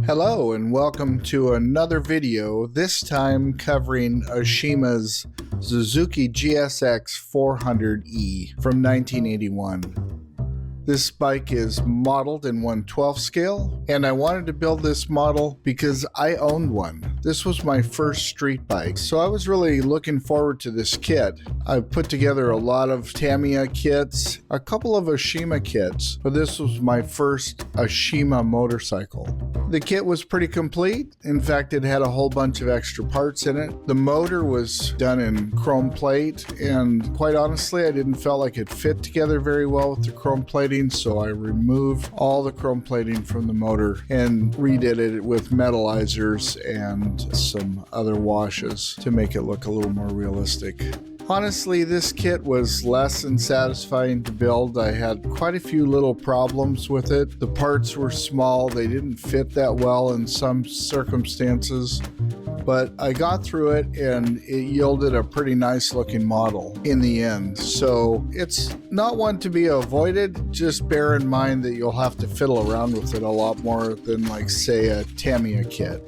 Hello and welcome to another video, this time covering Aoshima's Suzuki GSX400E from 1981. This bike is modeled in 1/12 scale, and I wanted to build this model because I owned one. This was my first street bike, so I was really looking forward to this kit. I've put together a lot of Tamiya kits, a couple of Aoshima kits, but this was my first Aoshima motorcycle. The kit was pretty complete. In fact, it had a whole bunch of extra parts in it. The motor was done in chrome plate, and quite honestly, I didn't feel like it fit together very well with the chrome plating, so I removed all the chrome plating from the motor and redid it with metallizers and some other washes to make it look a little more realistic. Honestly, this kit was less than satisfying to build. I had quite a few little problems with it. The parts were small, they didn't fit that well in some circumstances, but I got through it and it yielded a pretty nice looking model in the end. So it's not one to be avoided, just bear in mind that you'll have to fiddle around with it a lot more than, like, say, a Tamiya kit.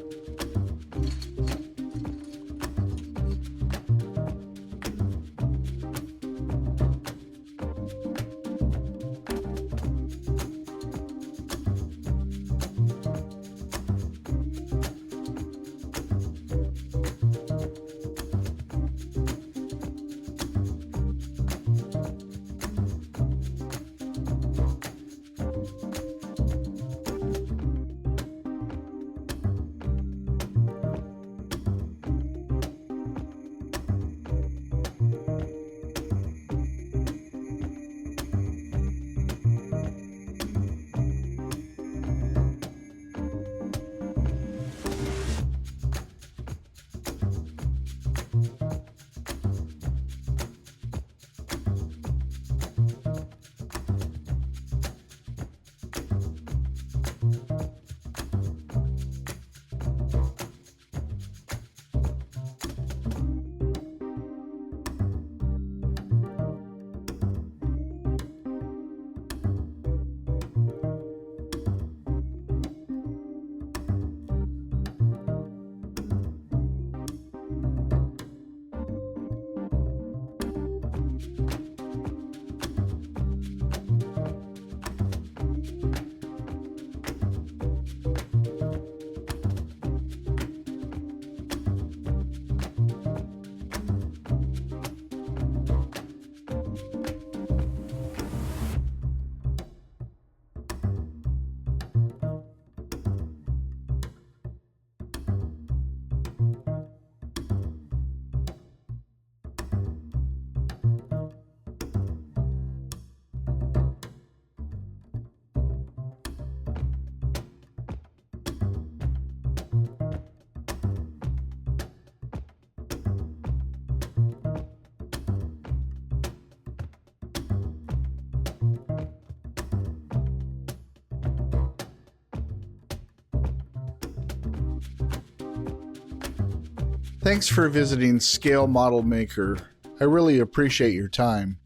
Thanks for visiting Scale Model Maker. I really appreciate your time.